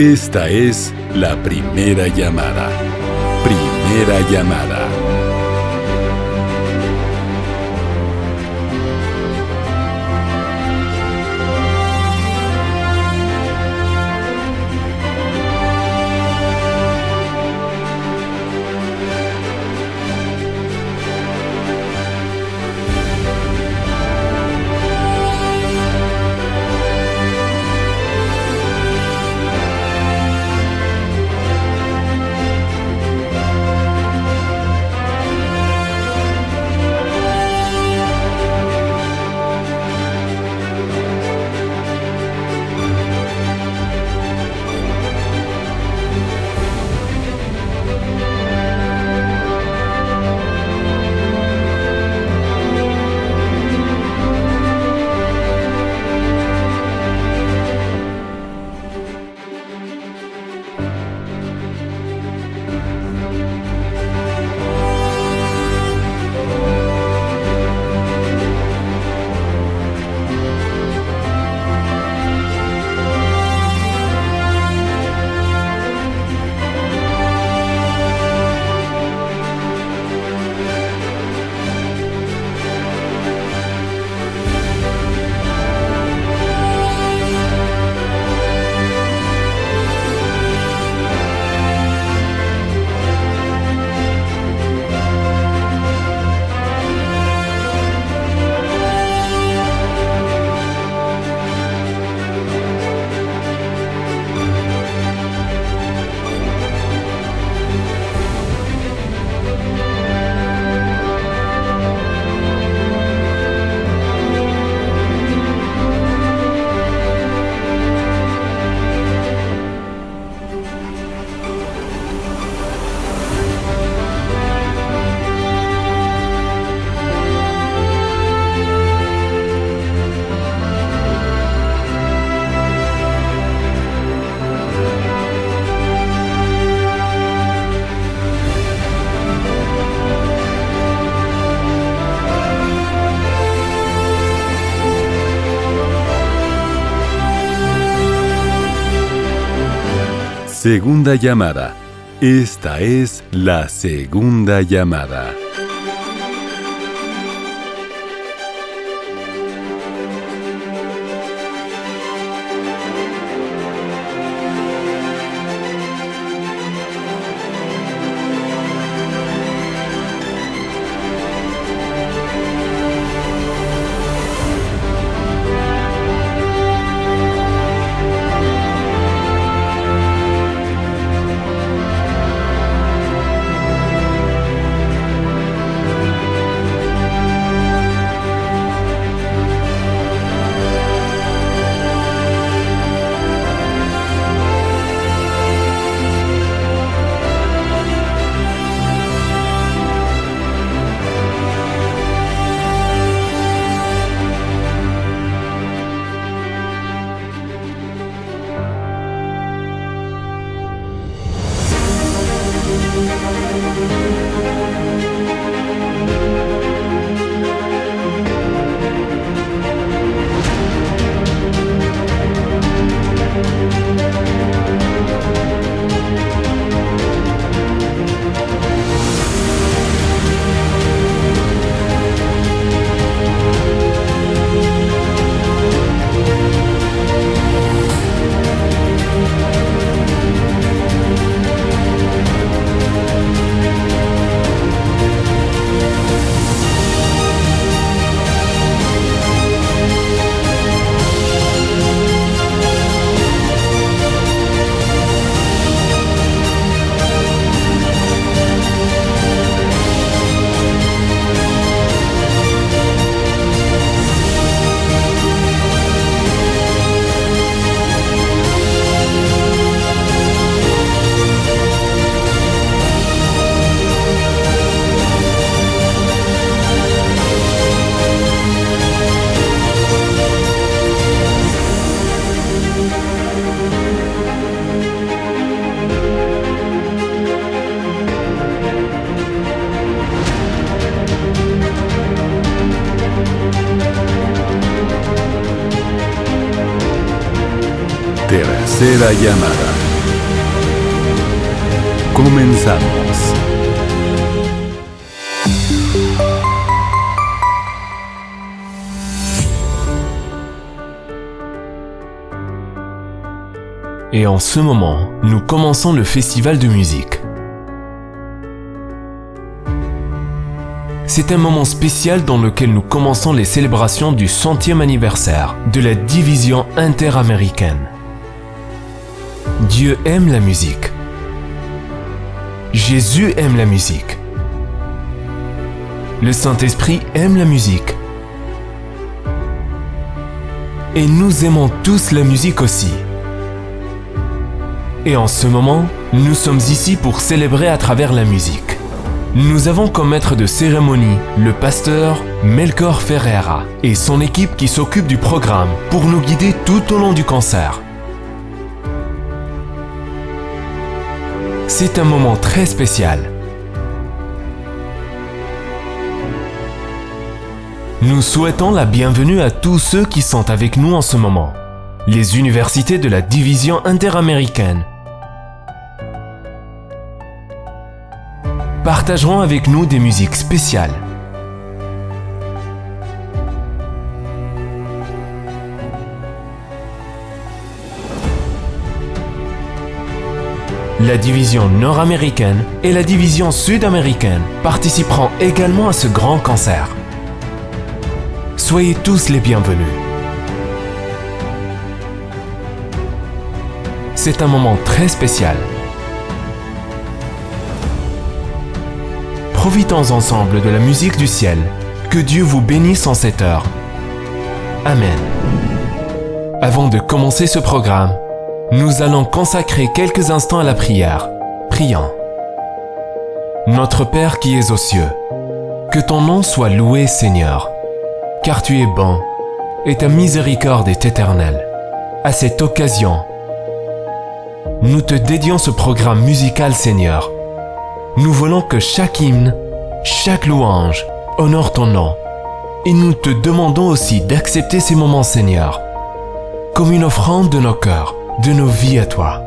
Esta es la primera llamada. Primera llamada. Segunda llamada. Esta es la segunda llamada. Tercera llamada. Comenzamos. Et en ce moment, nous commençons le festival de musique. C'est un moment spécial dans lequel nous commençons les célébrations du 100e anniversaire de la division interaméricaine. Dieu aime la musique. Jésus aime la musique. Le Saint-Esprit aime la musique. Et nous aimons tous la musique aussi. Et en ce moment, nous sommes ici pour célébrer à travers la musique. Nous avons comme maître de cérémonie le pasteur Melchor Ferreira et son équipe qui s'occupe du programme pour nous guider tout au long du concert. C'est un moment très spécial. Nous souhaitons la bienvenue à tous ceux qui sont avec nous en ce moment. Les universités de la division interaméricaine partageront avec nous des musiques spéciales. La division nord-américaine et la division sud-américaine participeront également à ce grand concert. Soyez tous les bienvenus. C'est un moment très spécial. Profitons ensemble de la musique du ciel. Que Dieu vous bénisse en cette heure. Amen. Avant de commencer ce programme, nous allons consacrer quelques instants à la prière. Prions. Notre Père qui es aux cieux, que ton nom soit loué, Seigneur, car tu es bon et ta miséricorde est éternelle. À cette occasion, nous te dédions ce programme musical, Seigneur. Nous voulons que chaque hymne, chaque louange honore ton nom. Et nous te demandons aussi d'accepter ces moments, Seigneur, comme une offrande de nos cœurs, de nos vies à toi.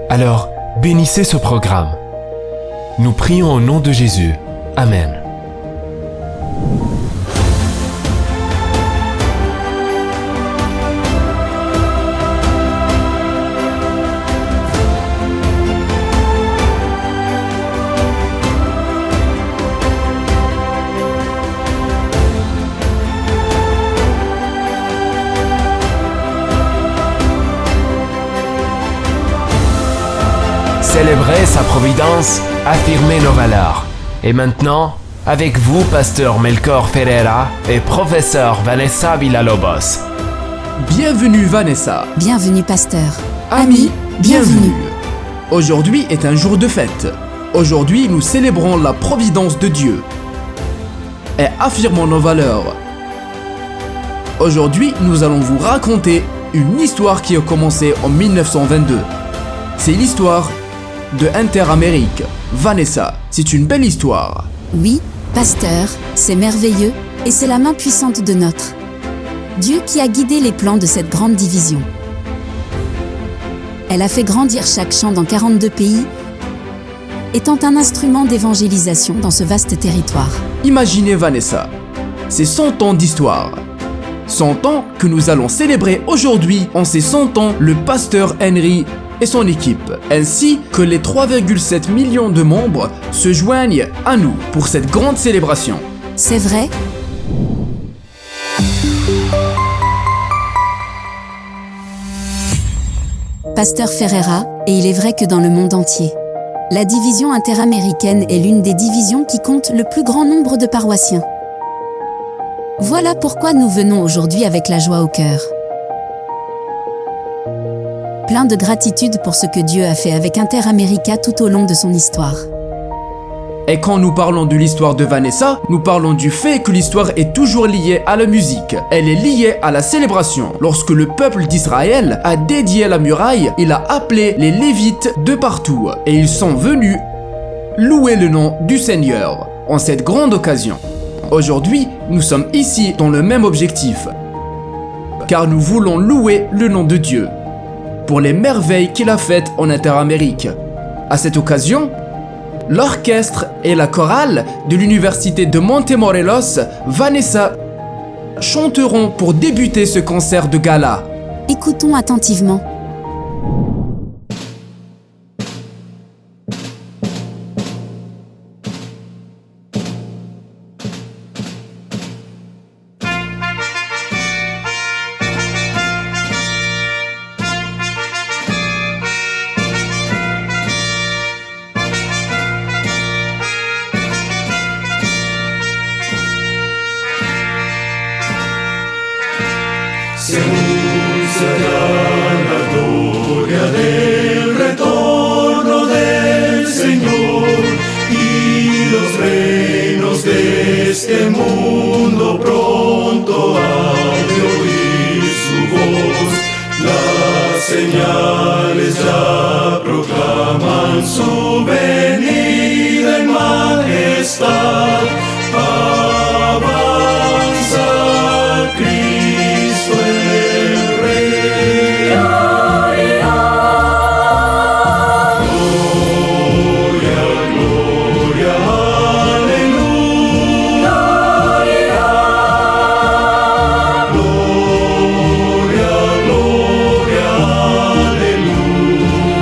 Alors, bénissez ce programme. Nous prions au nom de Jésus. Amen. Célébrer sa providence, affirmer nos valeurs. Et maintenant, avec vous, pasteur Melchor Ferreira et professeur Vanessa Villalobos. Bienvenue Vanessa. Bienvenue pasteur. Amis, bienvenue. Aujourd'hui est un jour de fête. Aujourd'hui, nous célébrons la providence de Dieu et affirmons nos valeurs. Aujourd'hui, nous allons vous raconter une histoire qui a commencé en 1922. C'est l'histoire de Interamérique. Vanessa, c'est une belle histoire. Oui, pasteur, c'est merveilleux et c'est la main puissante de notre Dieu qui a guidé les plans de cette grande division. Elle a fait grandir chaque chant dans 42 pays, étant un instrument d'évangélisation dans ce vaste territoire. Imaginez Vanessa, c'est 100 ans d'histoire. 100 ans que nous allons célébrer aujourd'hui. En ces 100 ans, le pasteur Henry et son équipe, ainsi que les 3,7 millions de membres se joignent à nous pour cette grande célébration. C'est vrai? Pasteur Ferreira, et il est vrai que dans le monde entier, la division interaméricaine est l'une des divisions qui compte le plus grand nombre de paroissiens. Voilà pourquoi nous venons aujourd'hui avec la joie au cœur. Plein de gratitude pour ce que Dieu a fait avec Interamérica tout au long de son histoire. Et quand nous parlons de l'histoire de Vanessa, nous parlons du fait que l'histoire est toujours liée à la musique. Elle est liée à la célébration. Lorsque le peuple d'Israël a dédié la muraille, il a appelé les Lévites de partout et ils sont venus louer le nom du Seigneur en cette grande occasion. Aujourd'hui, nous sommes ici dans le même objectif, car nous voulons louer le nom de Dieu pour les merveilles qu'il a faites en Interamérique. À cette occasion, l'orchestre et la chorale de l'université de Montemorelos, Vanessa, chanteront pour débuter ce concert de gala. Écoutons attentivement. Según será la gloria del retorno del Señor y los reinos de este mundo pronto han de oír su voz. Las señales ya proclaman su venida en majestad. Avanza Cristo el Rey. Gloria, gloria, aleluya. Gloria, gloria, aleluya.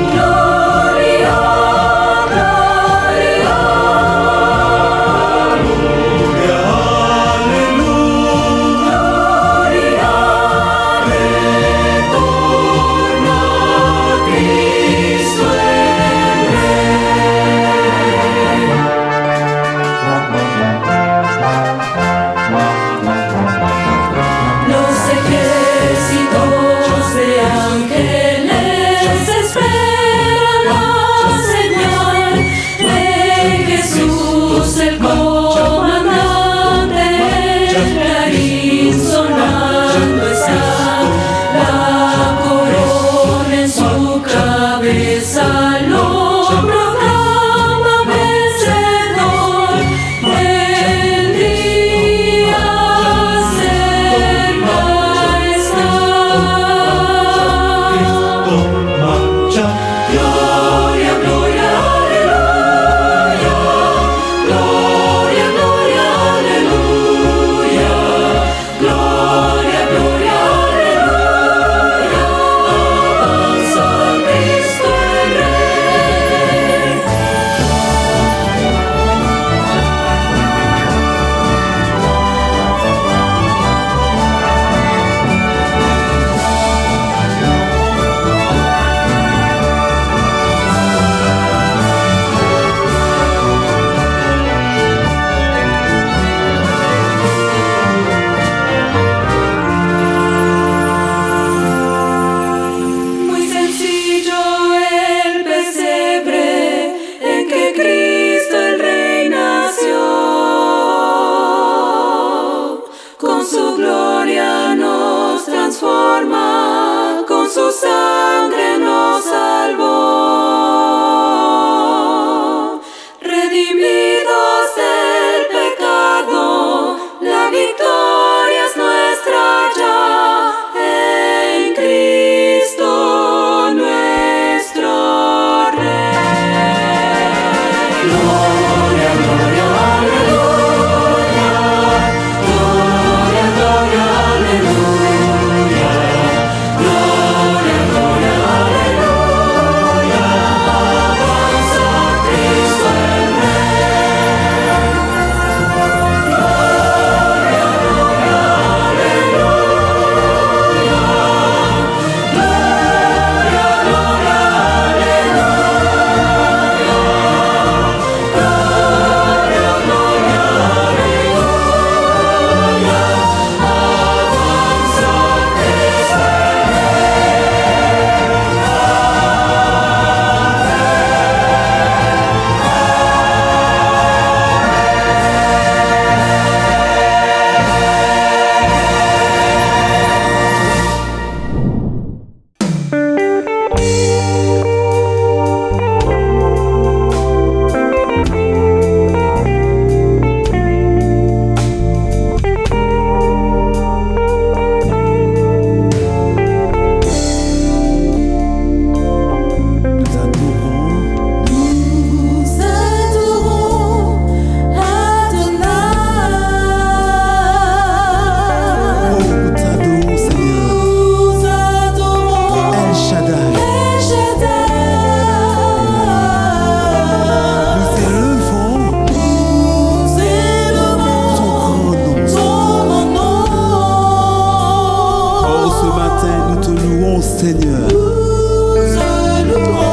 Seigneur.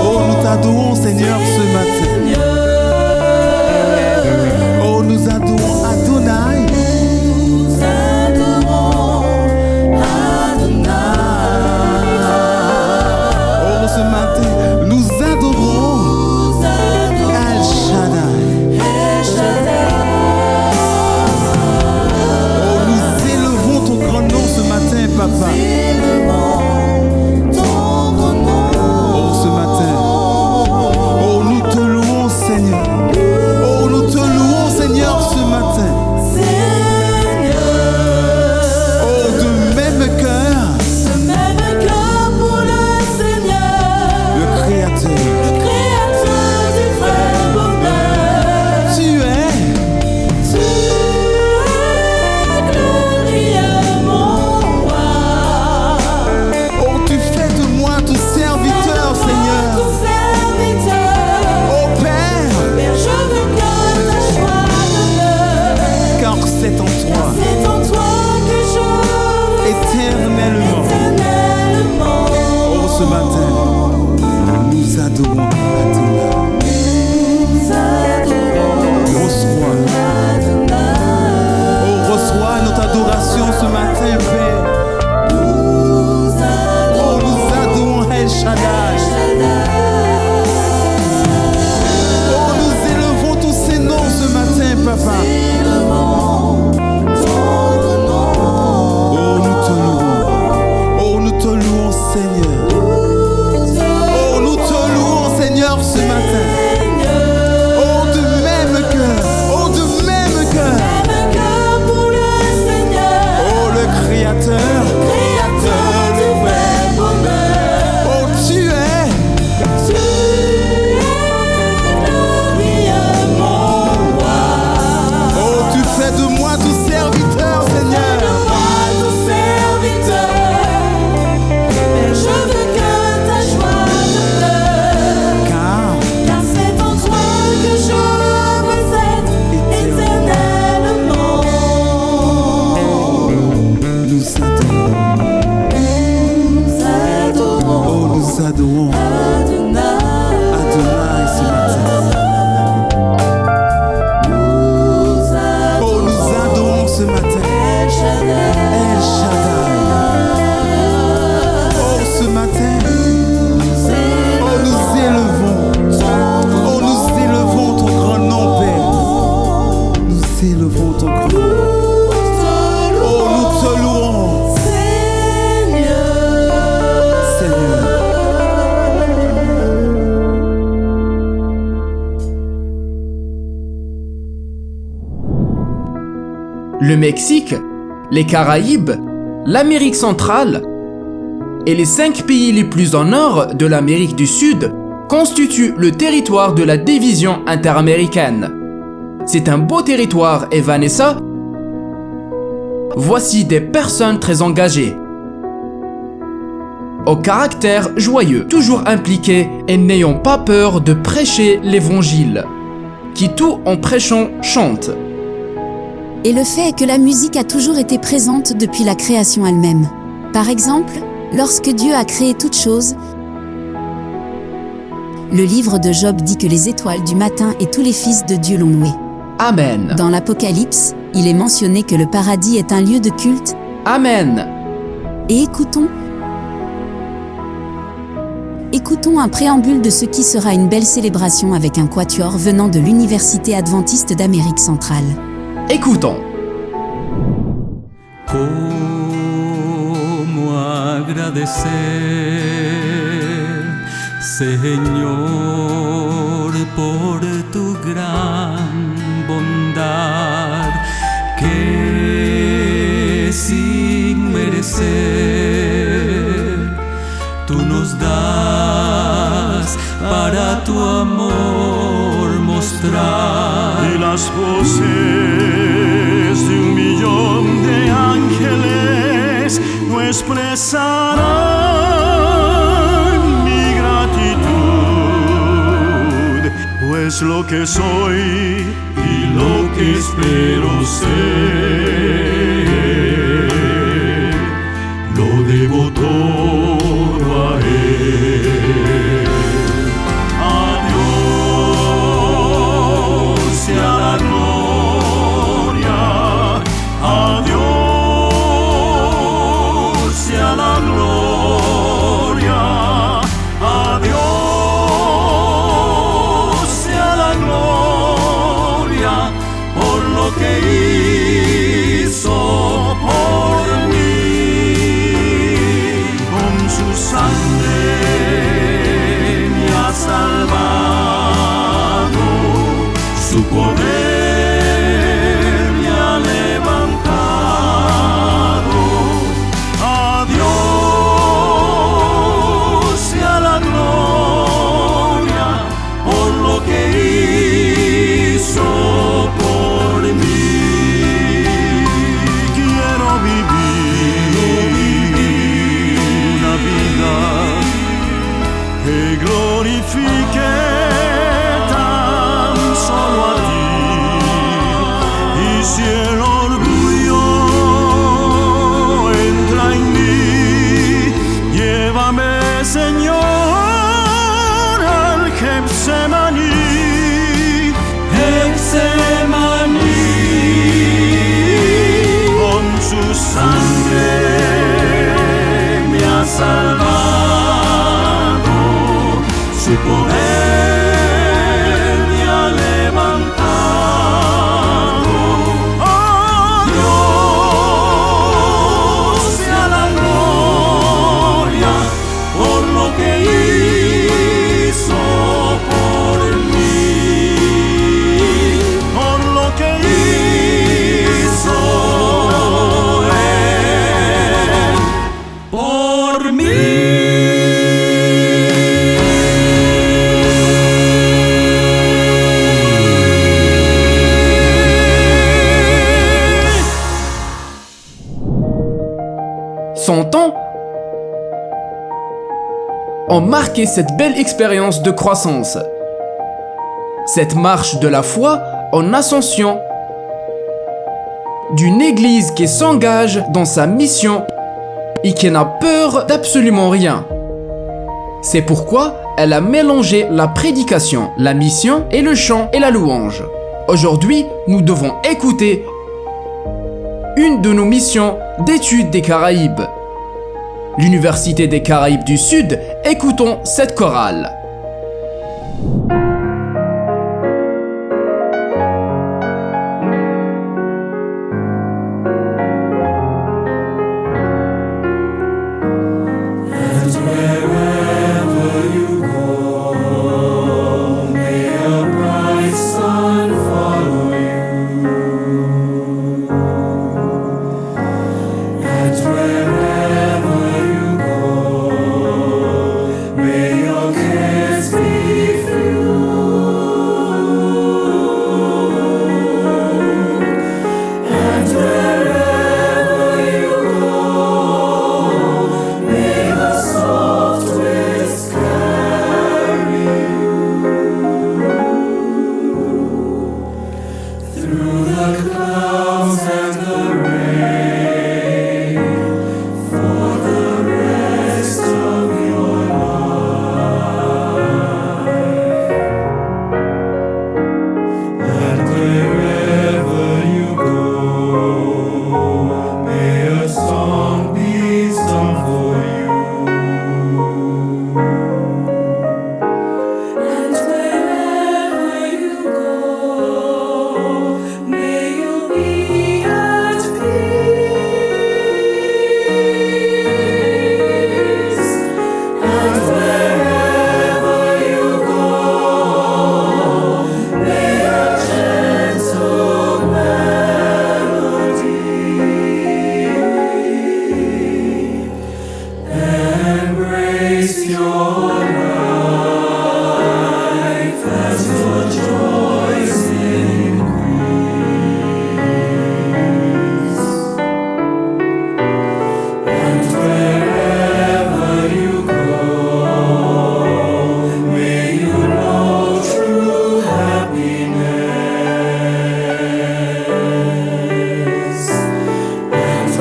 Oh, nous t'adorons, Seigneur, ce matin. Oh, nous adorons Adonai. Oh, ce matin, nous adorons El Shaddai. Oh, nous élevons ton grand nom ce matin, Papa. Oh, ce matin. Oh, nous te louons, Seigneur. Oh, nous te louons, Seigneur, ce matin. Oh, de même cœur, le Créateur. Tu es. Oh, tu fais de moi ton serviteur, Seigneur. Oh, Père, car c'est en toi, éternellement. Oh, ce matin, nous adorons Adonai. Reçois. Oh, reçois notre adoration ce matin, Père. Oh, nous adorons El Shaddai. Oh, nous élevons tous ces noms ce matin, Papa. Oh, nous te louons. Oh, nous te louons, Seigneur. Oh, nous te louons, Seigneur, ce matin. Oh, de même cœur. Oh, de même cœur. Oh, le Créateur. Oh, tu es. Oh, tu fais de moi tout serviteur, Seigneur. Car nous adorons. Oh, nous adorons Adonai ce matin. Oh, nous adorons ce matin El Shaddai. Oh, ce matin, oh, nous élevons. Oh, nous élevons ton grand nom, Père. Nous élevons ton grand nom. Oh, nous te louons, Seigneur. Le Mexique, les Caraïbes, l'Amérique centrale et les 5 pays les plus au nord de l'Amérique du Sud constituent le territoire de la division interaméricaine. C'est un beau territoire et Vanessa, voici des personnes très engagées, au caractère joyeux, toujours impliquées et n'ayant pas peur de prêcher l'évangile, qui tout en prêchant chante. Et le fait est que la musique a toujours été présente depuis la création elle-même. Par exemple, lorsque Dieu a créé toutes choses, le livre de Job dit que les étoiles du matin et tous les fils de Dieu l'ont loué. Amen. Dans l'Apocalypse, il est mentionné que le paradis est un lieu de culte. Amen. Et écoutons un préambule de ce qui sera une belle célébration avec un quatuor venant de l'Université adventiste d'Amérique centrale. Écoutons. ¿Cómo agradecer, Señor, por tu gran bondad, que sin merecer tú nos das para tu amor mostrar? Y las voces de 1.000.000 de ángeles no expresarán mi gratitud, pues lo que soy y lo que espero ser, lo debo todo a su poder me ha levantado. A Dios y a la gloria por lo que hizo por mí. Quiero vivir una vida que glorifique tan solo a ti. Y si el orgullo entra en mí, llévame, Señor, al Getsemaní. Getsemaní, con su sangre me ha salvado, su poder me ha levantado. Oh Dios, sea la gloria por lo que hizo por mí, por lo que hizo Él por mí. Son temps ont marqué cette belle expérience de croissance. Cette marche de la foi en ascension d'une église qui s'engage dans sa mission et qui n'a peur d'absolument rien. C'est pourquoi elle a mélangé la prédication, la mission et le chant et la louange. Aujourd'hui, nous devons écouter une de nos missions d'études des Caraïbes. L'Université des Caraïbes du Sud, écoutons cette chorale.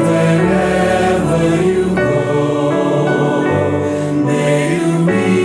Wherever you go, may you be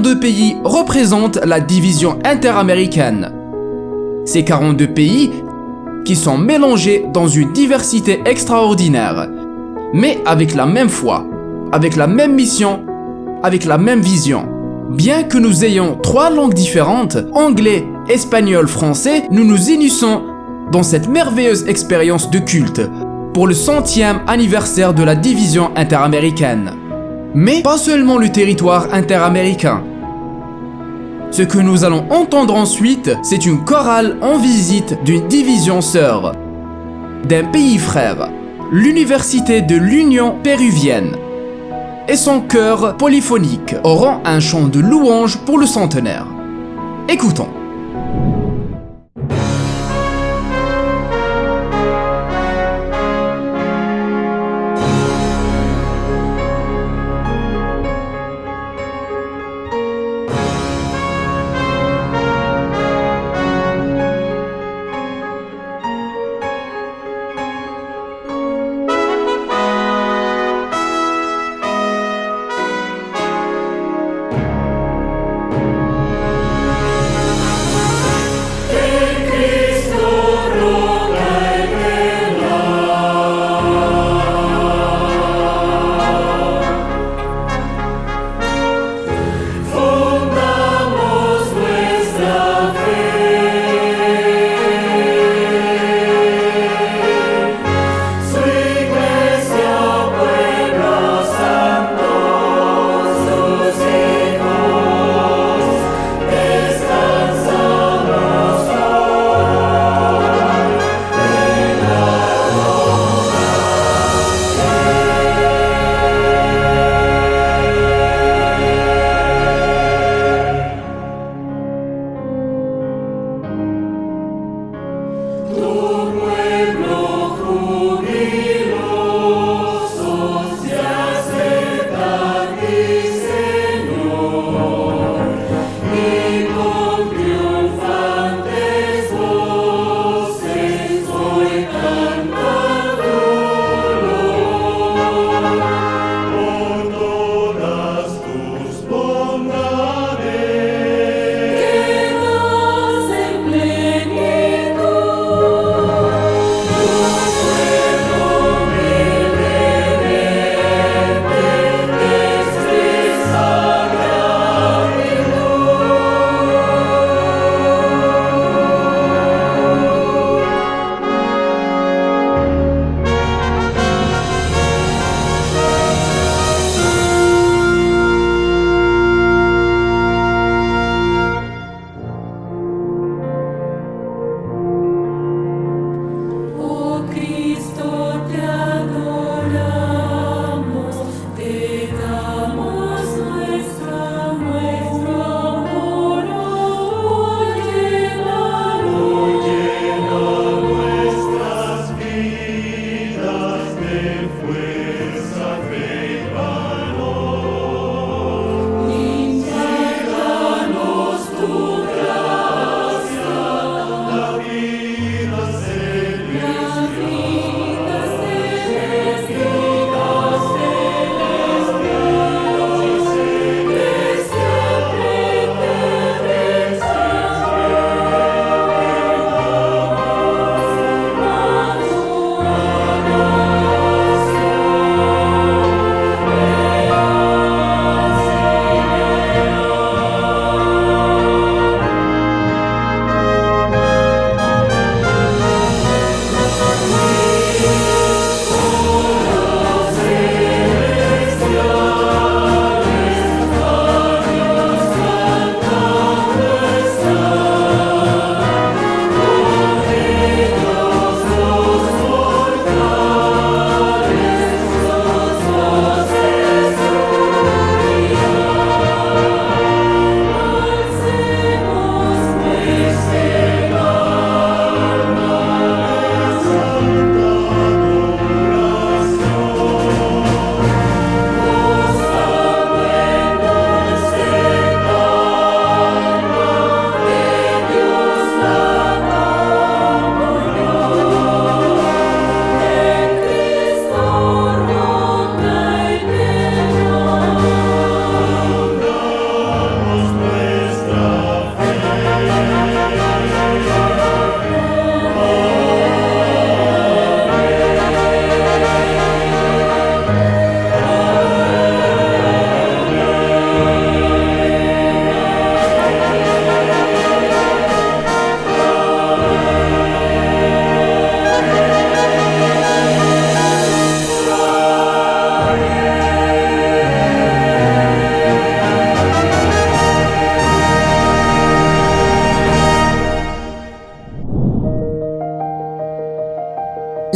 42 pays représentent la division interaméricaine. Ces 42 pays qui sont mélangés dans une diversité extraordinaire, mais avec la même foi, avec la même mission, avec la même vision. Bien que nous ayons 3 langues différentes, anglais, espagnol, français, nous nous unissons dans cette merveilleuse expérience de culte pour le 100e anniversaire de la division interaméricaine. Mais pas seulement le territoire interaméricain. Ce que nous allons entendre ensuite, c'est une chorale en visite d'une division sœur, d'un pays frère, l'Université de l'Union péruvienne. Et son chœur polyphonique auront un chant de louange pour le centenaire. Écoutons.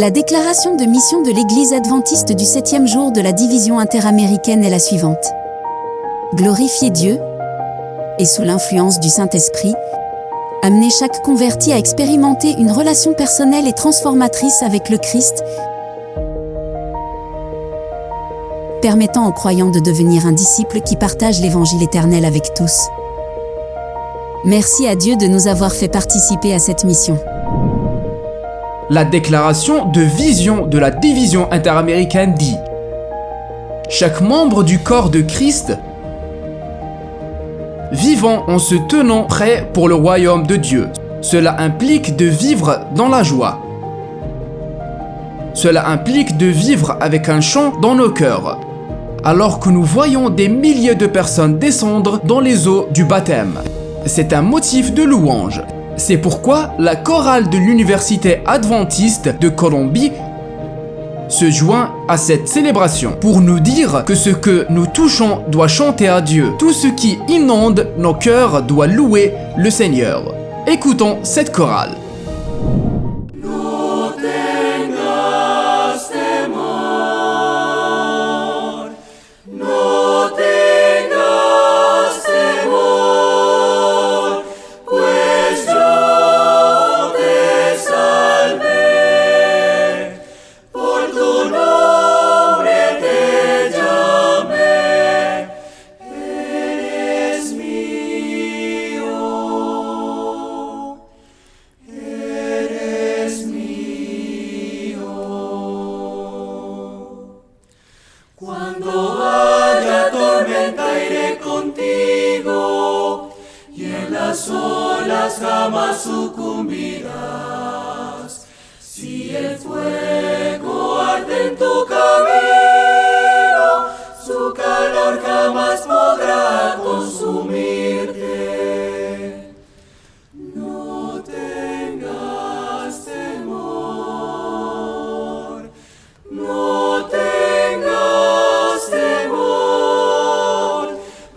La déclaration de mission de l'Église adventiste du 7e jour de la division interaméricaine est la suivante. Glorifiez Dieu et sous l'influence du Saint-Esprit, amenez chaque converti à expérimenter une relation personnelle et transformatrice avec le Christ, permettant aux croyants de devenir un disciple qui partage l'évangile éternel avec tous. Merci à Dieu de nous avoir fait participer à cette mission. La déclaration de vision de la division interaméricaine dit: chaque membre du corps de Christ vivant en se tenant prêt pour le royaume de Dieu. Cela implique de vivre dans la joie. Cela implique de vivre avec un chant dans nos cœurs, alors que nous voyons des milliers de personnes descendre dans les eaux du baptême. C'est un motif de louange. C'est pourquoi la chorale de l'Université adventiste de Colombie se joint à cette célébration pour nous dire que ce que nous touchons doit chanter à Dieu. Tout ce qui inonde nos cœurs doit louer le Seigneur. Écoutons cette chorale. Cuando haya tormenta iré contigo y en las olas jamás sucumbirás. Si el fuego arde en tu camino, su calor jamás podrá consumirte. No tengas temor, no tengas temor,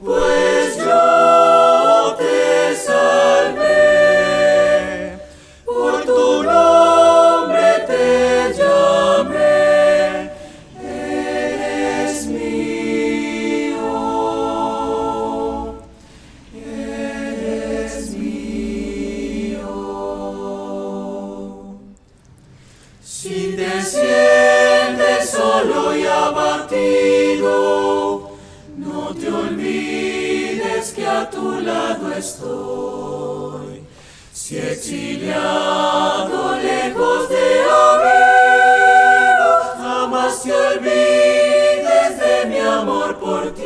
pues yo te salvé, por tu nombre te llamé, eres mío, eres mío. Si te sientes solo y abatido, no te olvides que a tu lado estoy. Si exiliado lejos de amigo, jamás te olvides de mi amor por ti.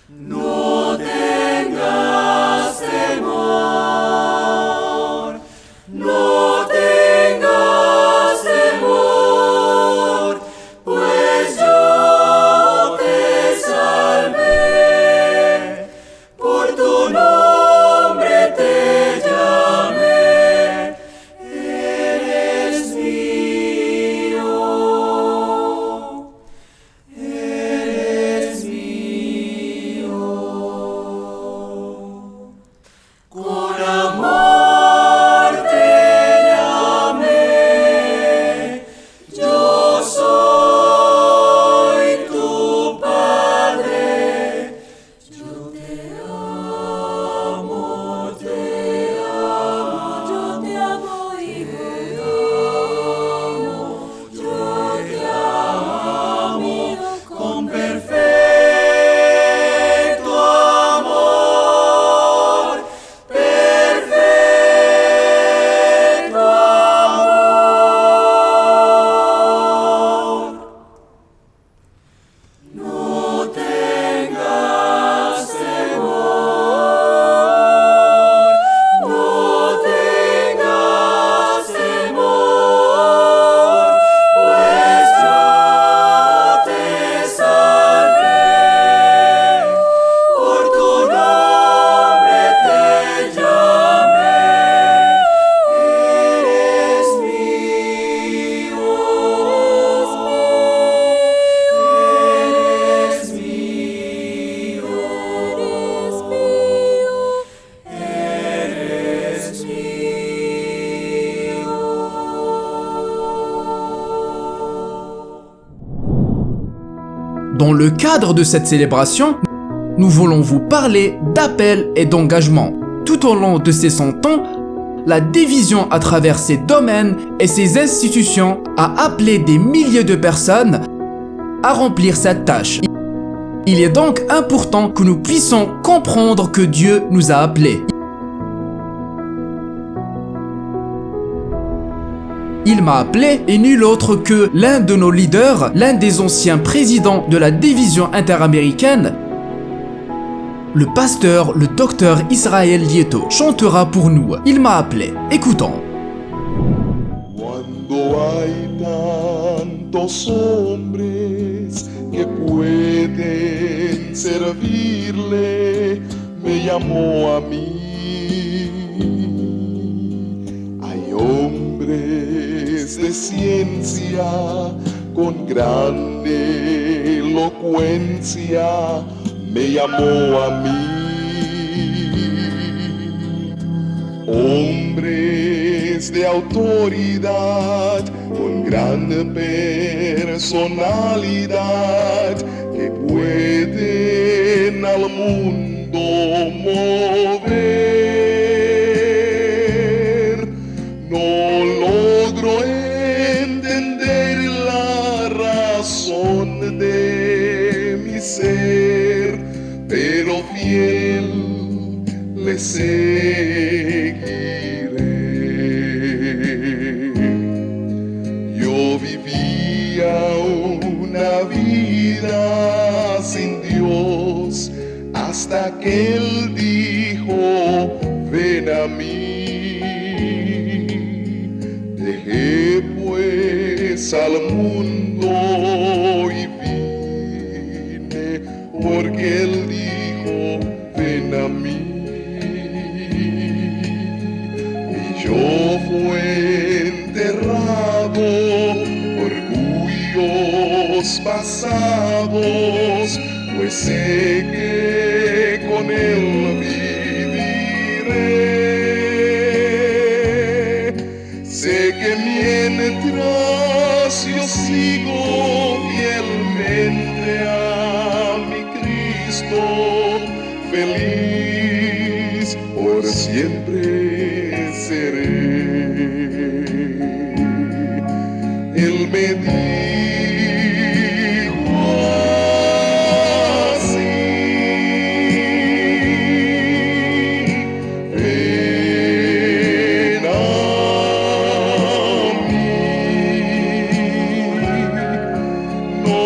No tengas temor, no tengas temor, pues yo te salvé, por tu nombre te llamé, Dans le cadre de cette célébration, nous voulons vous parler d'appel et d'engagement. Tout au long de ces 100 ans, la division à travers ses domaines et ses institutions a appelé des milliers de personnes à remplir cette tâche. Il est donc important que nous puissions comprendre que Dieu nous a appelés. Il m'a appelé et nul autre que l'un de nos leaders, l'un des anciens présidents de la division interaméricaine, le pasteur, le docteur Israël Lieto, chantera pour nous. Il m'a appelé. Écoutons. Cuando hay tantos hombres que pueden servirle, me llamó a mí. Hay hombres de ciencia con grande elocuencia, me llamó a mí. Hombres de autoridad con gran personalidad que pueden al mundo mover. No logro entender la razón de mi ser, pero fiel le seguiré. Yo vivía una vida sin Dios hasta que Él dijo, ven a mí. Dejé pues al mundo y vine porque Él dijo, ven a mí. Y yo fui enterrado, orgullos pasados, pues sé que con Él viviré. Sé que mientras yo sigo fielmente a mi Cristo, feliz por siempre seré. Él me dijo así, ven a mí. No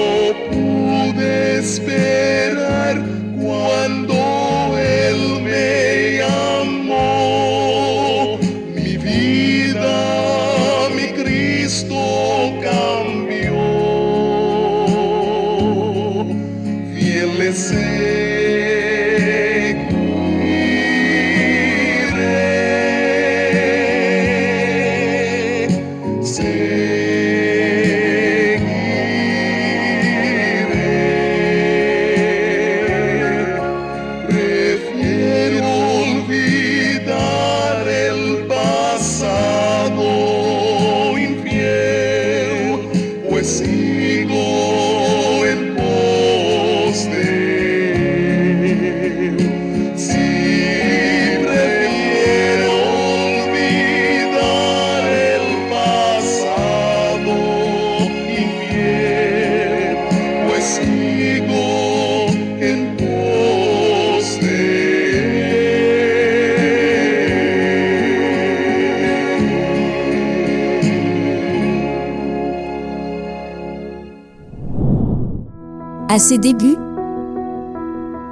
pude esperar cuando Él me llamó. Mi vida, mi Cristo cambió. Fiel le seguiré. Prefiero olvidar el pasado infiel, pues sigo en pos de Él. Sí, prefiero olvidar el pasado infiel, pues sigo en pos de À ses débuts,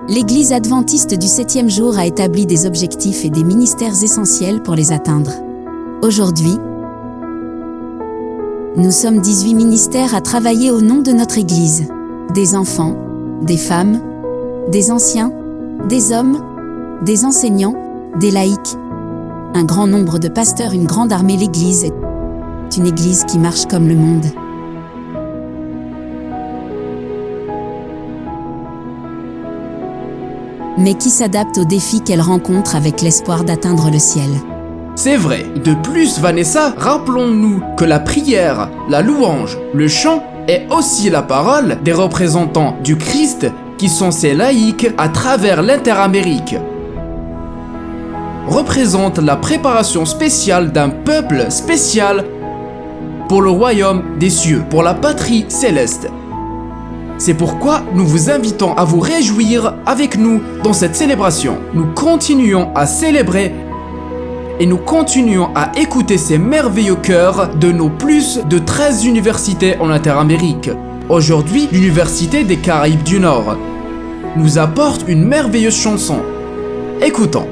l'Église adventiste du 7e jour a établi des objectifs et des ministères essentiels pour les atteindre. Aujourd'hui, nous sommes 18 ministères à travailler au nom de notre Église. Des enfants, des femmes, des anciens, des hommes, des enseignants, des laïcs. Un grand nombre de pasteurs, une grande armée. L'Église est une Église qui marche comme le monde. Mais qui s'adapte aux défis qu'elle rencontre avec l'espoir d'atteindre le ciel. C'est vrai. De plus, Vanessa, rappelons-nous que la prière, la louange, le chant est aussi la parole des représentants du Christ qui sont ces laïcs à travers l'Interamérique. Représente la préparation spéciale d'un peuple spécial pour le royaume des cieux, pour la patrie céleste. C'est pourquoi nous vous invitons à vous réjouir avec nous dans cette célébration. Nous continuons à célébrer et nous continuons à écouter ces merveilleux chœurs de nos plus de 13 universités en Interamérique. Aujourd'hui, l'Université des Caraïbes du Nord nous apporte une merveilleuse chanson. Écoutons.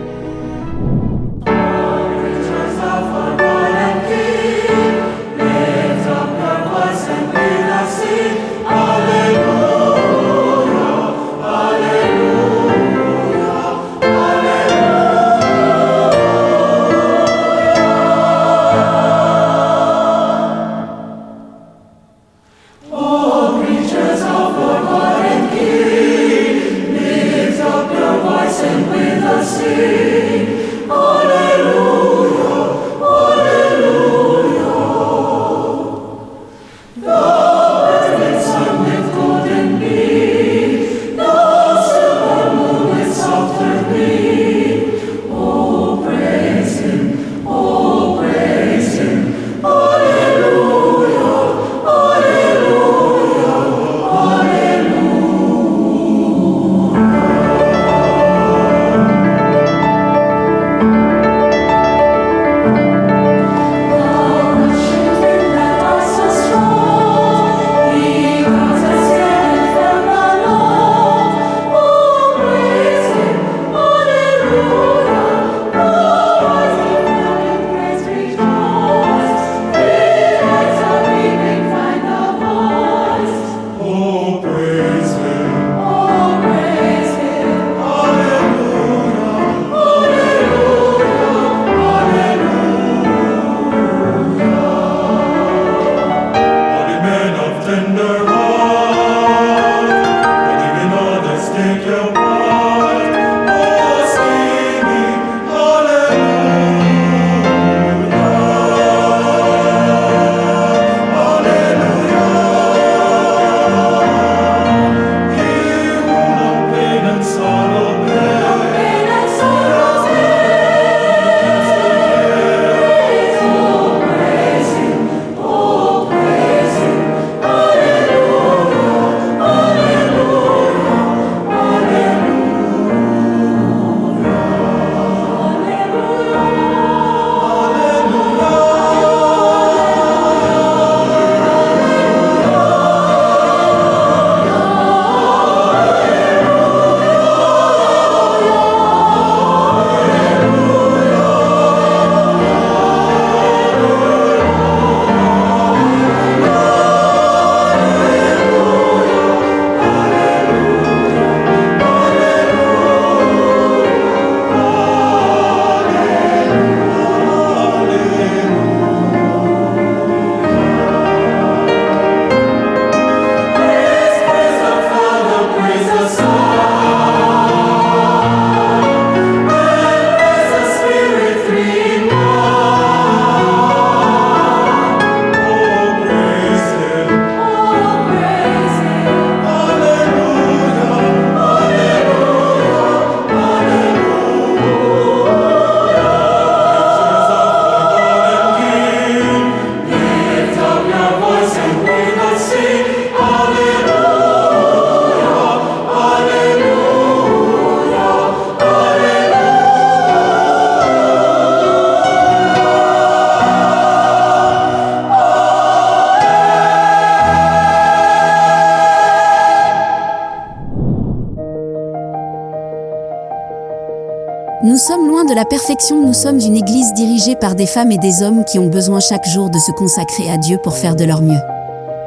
Nous sommes loin de la perfection, nous sommes une église dirigée par des femmes et des hommes qui ont besoin chaque jour de se consacrer à Dieu pour faire de leur mieux.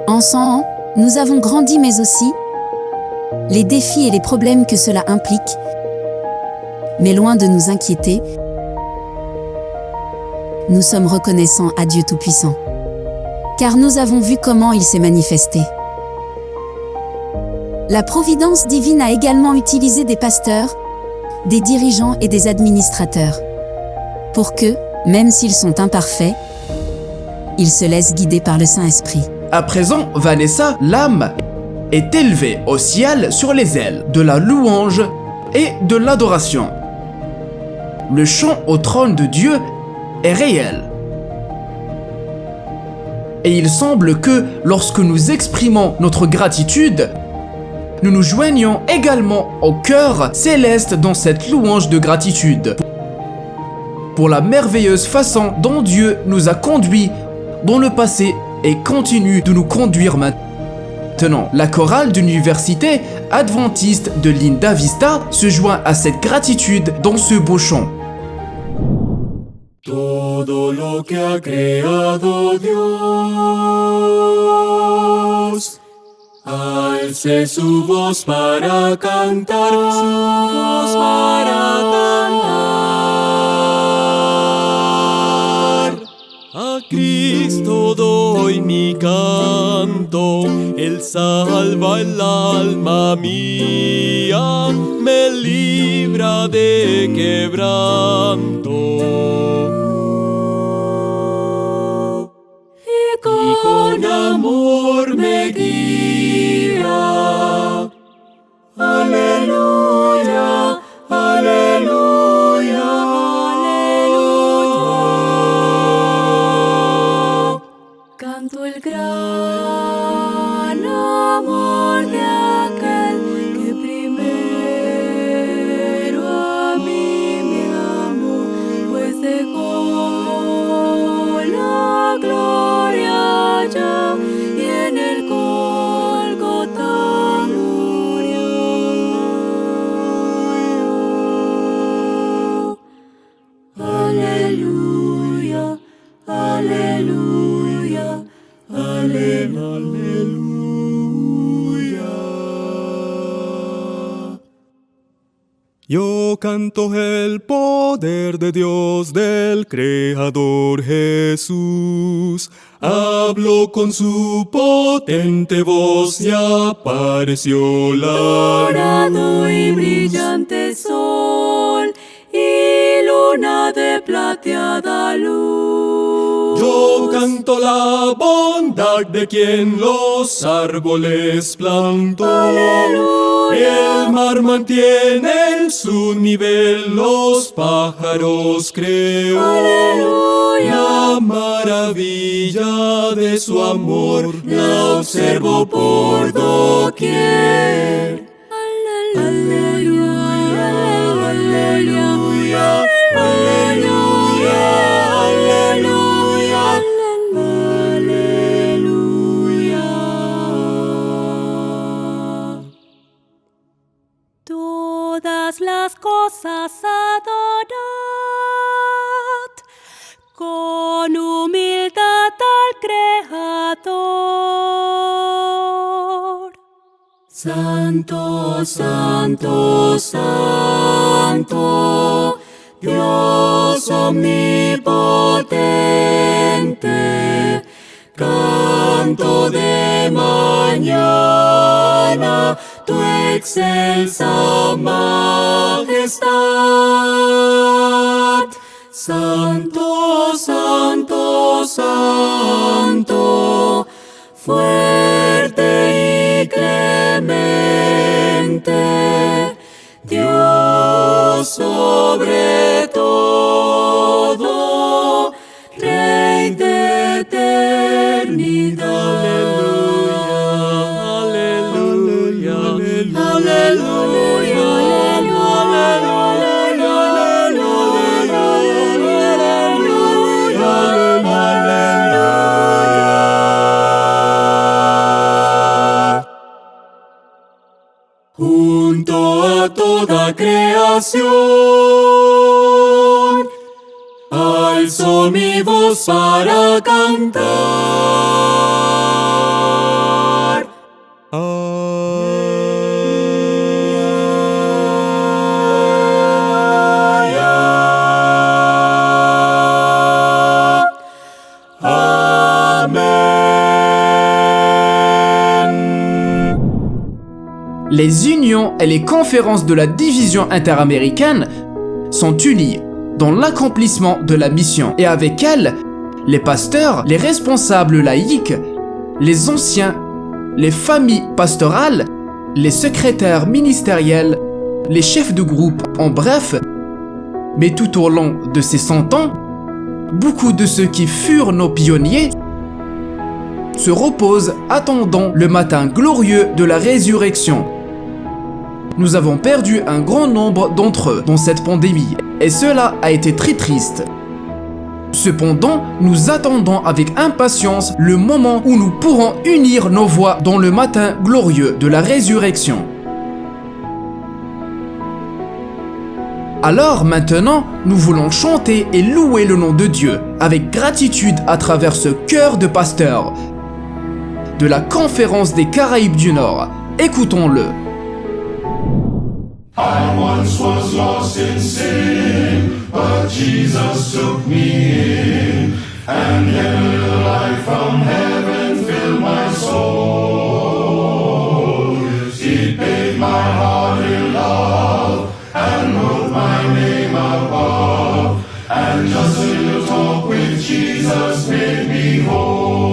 En 100 ans, nous avons grandi mais aussi les défis et les problèmes que cela implique. Mais loin de nous inquiéter, nous sommes reconnaissants à Dieu Tout-Puissant. Car nous avons vu comment il s'est manifesté. La providence divine a également utilisé des pasteurs, des dirigeants et des administrateurs, pour que, même s'ils sont imparfaits, ils se laissent guider par le Saint-Esprit. À présent, Vanessa, l'âme, est élevée au ciel sur les ailes de la louange et de l'adoration. Le chant au trône de Dieu est réel. Et il semble que lorsque nous exprimons notre gratitude, nous nous joignons également au cœur céleste dans cette louange de gratitude pour la merveilleuse façon dont Dieu nous a conduits dans le passé et continue de nous conduire maintenant. La chorale d'université adventiste de Linda Vista se joint à cette gratitude dans ce beau chant. Todo lo que ha creado Dios, alce su voz para cantar, A Cristo doy mi canto, Él salva el alma mía, me libra de quebranto. Y con amor me guía. Aleluya, aleluya, aleluya. Canto el gran amor de aquel que primero a mí me amó, pues dejó la gloria allá y en el Gólgota murió. Aleluya, aleluya, aleluya. Yo canto el poder de Dios, del Creador Jesús. Habló con su potente voz y apareció la dorado y brillante sol y luna de plateada luz. Yo canto la bondad de quien los árboles plantó. Aleluya. El mar mantiene en su nivel, los pájaros creó. Aleluya. La maravilla de su amor la observo por doquier. Aleluya, aleluya, aleluya, aleluya, aleluya. Todas las cosas adorad con humildad al Creador. Santo, santo, santo, Dios omnipotente, canto de mañana tu excelsa majestad. Santo, santo, santo, fuerte y clemente, Dios sobre todo, Rey de eternidad. Aleluya, aleluya, aleluya, junto a toda creación, alzo mi voz para cantar. Les unions et les conférences de la division interaméricaine sont unies dans l'accomplissement de la mission et avec elles, les pasteurs, les responsables laïcs les anciens, les familles pastorales, les secrétaires ministériels, les chefs de groupe, en bref. Mais tout au long de ces 100 ans, beaucoup de ceux qui furent nos pionniers se reposent attendant le matin glorieux de la résurrection. Nous avons perdu un grand nombre d'entre eux dans cette pandémie et cela a été très triste. Cependant, nous attendons avec impatience le moment où nous pourrons unir nos voix dans le matin glorieux de la résurrection. Alors maintenant, nous voulons chanter et louer le nom de Dieu avec gratitude à travers ce chœur de pasteurs de la Conférence des Caraïbes du Nord. Écoutons-le. I once was lost in sin, but Jesus took me in, and then a little light from heaven filled my soul. It made my heart in love, and wrote my name above, and just a little talk with Jesus made me whole.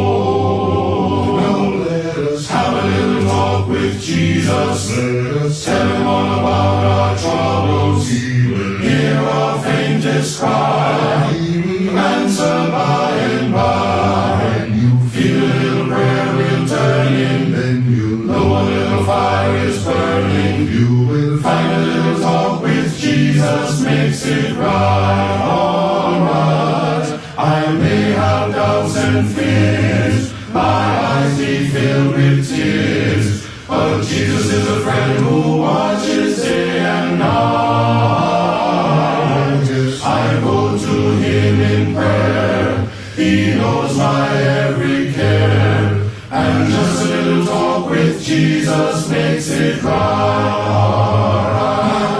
Now let us have a little talk with Jesus. Let us tell him all about our troubles. He will hear our faintest cry. He will answer by and by. When you feel a little prayer will turn in, then you'll know a little fire is burning. You will find a little talk with Jesus makes it right. All right. I may have doubts and fears, my eyes be filled with tears, but Jesus is a friend who watches day and night. I go to him in prayer, he knows my every care, and just a little talk with Jesus makes it right.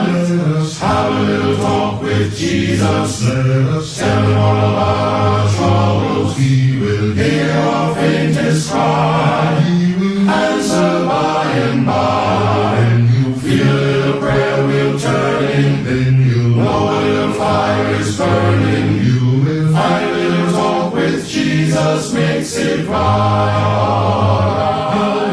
Let us have a little talk with Jesus. Let us tell him all about our troubles. He will hear our faintest cry. He will answer by and by. When you feel a little prayer will turn in, then you'll know a little fire is burning. You will find a little talk with Jesus makes it right.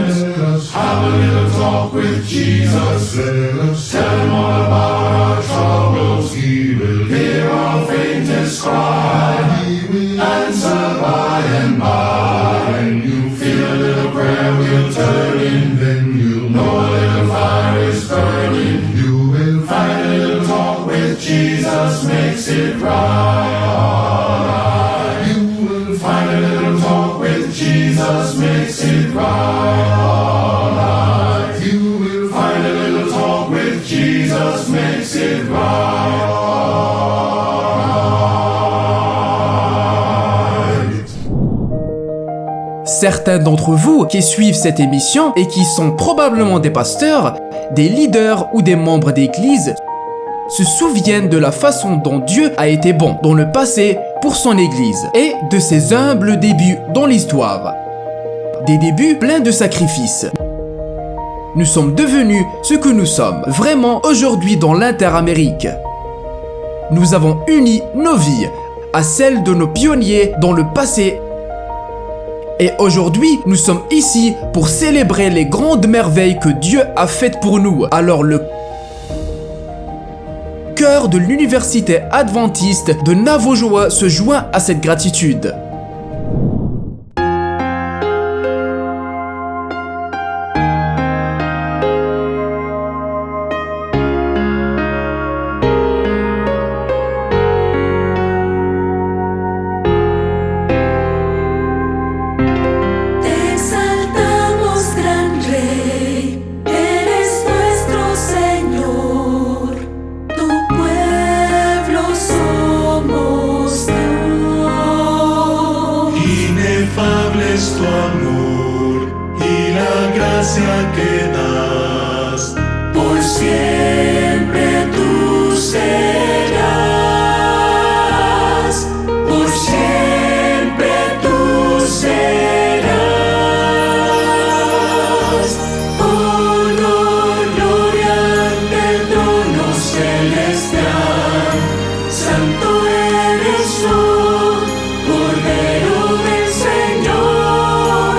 Let us have a little talk with Jesus. Let us tell him all about our troubles. He will hear our faintest cry. He will answer by and by. When you feel a little prayer will turn in, then you'll know a little fire is burning. You will find a little talk with Jesus makes it right. You will find a little talk with Jesus makes it right. You will find a little talk with Jesus makes it right. Certains d'entre vous qui suivent cette émission et qui sont probablement des pasteurs, des leaders ou des membres d'église se souviennent de la façon dont Dieu a été bon dans le passé pour son église et de ses humbles débuts dans l'histoire. Des débuts pleins de sacrifices. Nous sommes devenus ce que nous sommes vraiment aujourd'hui dans l'Interamérique. Nous avons uni nos vies à celles de nos pionniers dans le passé. Et aujourd'hui, nous sommes ici pour célébrer les grandes merveilles que Dieu a faites pour nous. Alors le chœur de l'université adventiste de Navojoa se joint à cette gratitude. Cordero del Señor,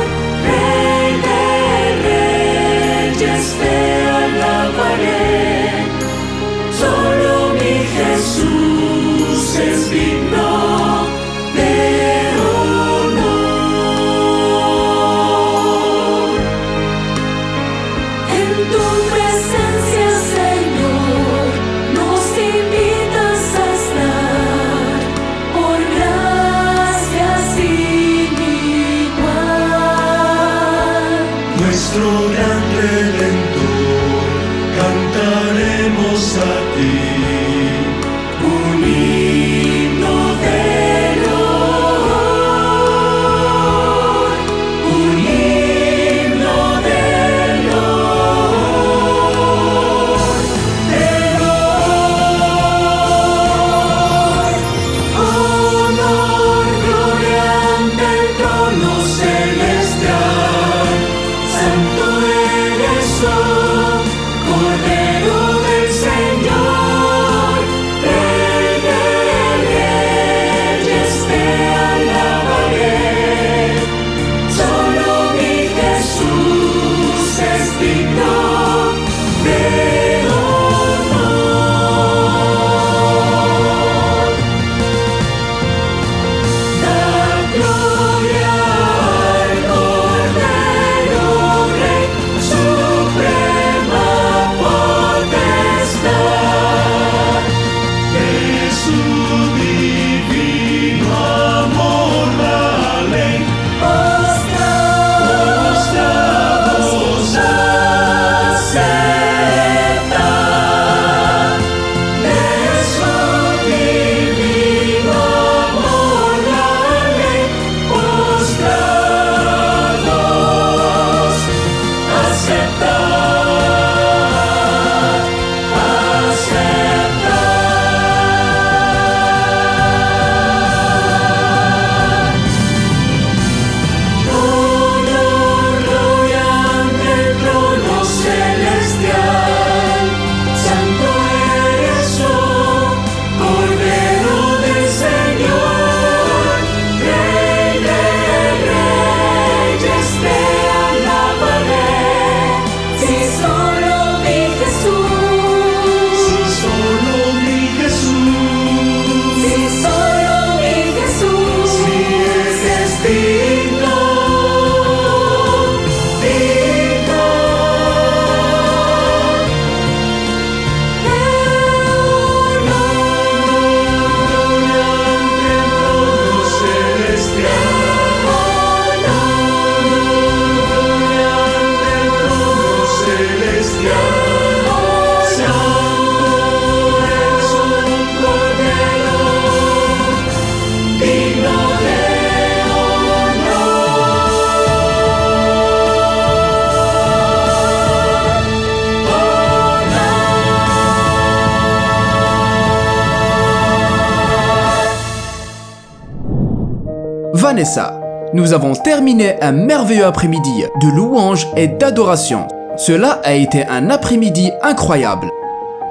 Vanessa. Nous avons terminé un merveilleux après-midi de louange et d'adoration. Cela a été un après-midi incroyable.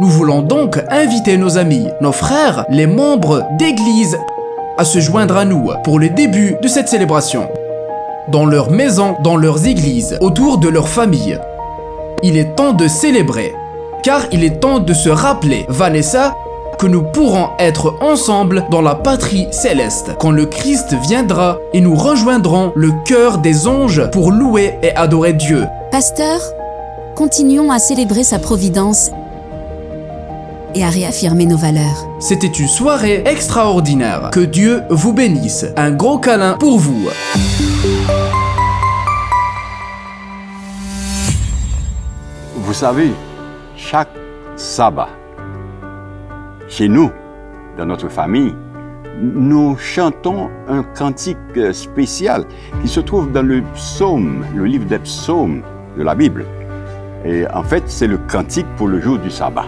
Nous voulons donc inviter nos amis, nos frères, les membres d'église à se joindre à nous pour le début de cette célébration. Dans leurs maisons, dans leurs églises, autour de leur famille. Il est temps de célébrer, car il est temps de se rappeler, Vanessa, que nous pourrons être ensemble dans la patrie céleste quand le Christ viendra et nous rejoindrons le cœur des anges pour louer et adorer Dieu. Pasteur, continuons à célébrer sa providence et à réaffirmer nos valeurs. C'était une soirée extraordinaire. Que Dieu vous bénisse. Un gros câlin pour vous. Vous savez, chaque sabbat, chez nous, dans notre famille, nous chantons un cantique spécial qui se trouve dans le psaume, le livre des psaumes de la Bible. Et en fait, c'est le cantique pour le jour du sabbat.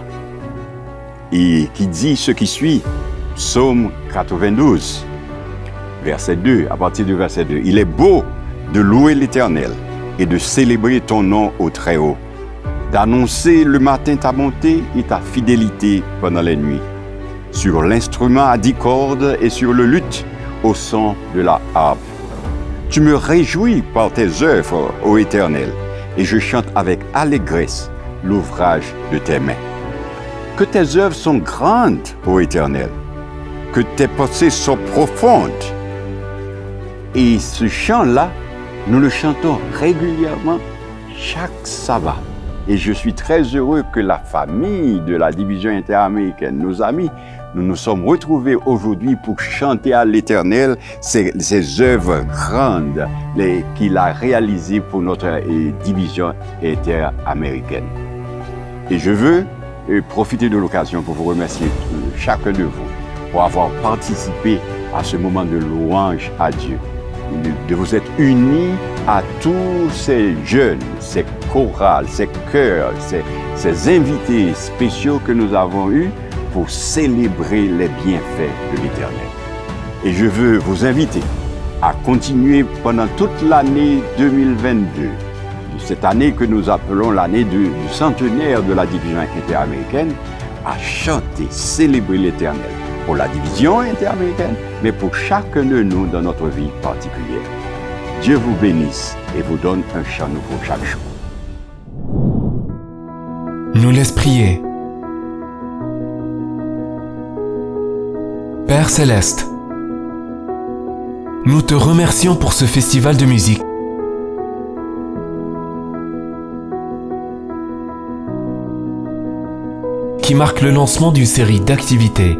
Et qui dit ce qui suit, psaume 92, verset 2, à partir du verset 2. Il est beau de louer l'Éternel et de célébrer ton nom au Très-Haut, d'annoncer le matin ta bonté et ta fidélité pendant les nuits, sur l'instrument à 10 cordes et sur le luth au son de la harpe. Tu me réjouis par tes œuvres, ô Éternel, et je chante avec allégresse l'ouvrage de tes mains. Que tes œuvres sont grandes, ô Éternel, que tes pensées sont profondes. Et ce chant-là, nous le chantons régulièrement chaque sabbat. Et je suis très heureux que la famille de la division interaméricaine, nos amis, nous nous sommes retrouvés aujourd'hui pour chanter à l'Éternel ces œuvres grandes qu'il a réalisées pour notre division interaméricaine. Et je veux profiter de l'occasion pour vous remercier chacun de vous pour avoir participé à ce moment de louange à Dieu, de vous être unis à tous ces jeunes, ces chorales, ces chœurs, ces invités spéciaux que nous avons eus pour célébrer les bienfaits de l'Éternel. Et je veux vous inviter à continuer pendant toute l'année 2022, cette année que nous appelons l'année du centenaire de la division interaméricaine, à chanter, célébrer l'Éternel pour la division interaméricaine, mais pour chacun de nous dans notre vie particulière. Dieu vous bénisse et vous donne un chant nouveau chaque jour. Nous laisse prier. Père Céleste, nous te remercions pour ce festival de musique. Qui marque le lancement d'une série d'activités.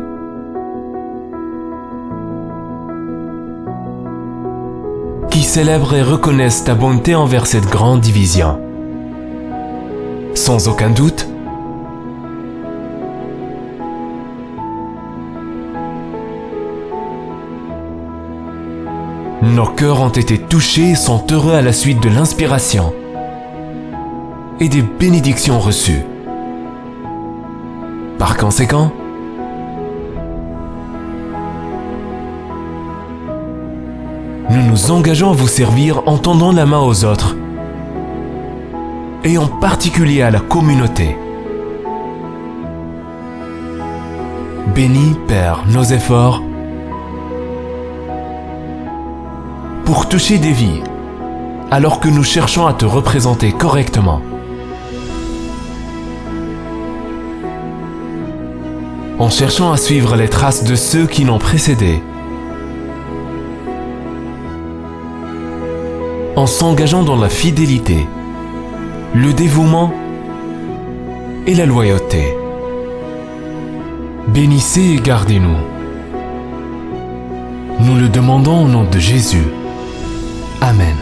Qui célèbrent et reconnaissent ta bonté envers cette grande division. Sans aucun doute, nos cœurs ont été touchés et sont heureux à la suite de l'inspiration et des bénédictions reçues. Par conséquent, nous nous engageons à vous servir en tendant la main aux autres et en particulier à la communauté. Bénis, Père, nos efforts pour toucher des vies alors que nous cherchons à te représenter correctement. En cherchant à suivre les traces de ceux qui l'ont précédé, en s'engageant dans la fidélité, le dévouement et la loyauté. Bénissez et gardez-nous. Nous le demandons au nom de Jésus. Amen.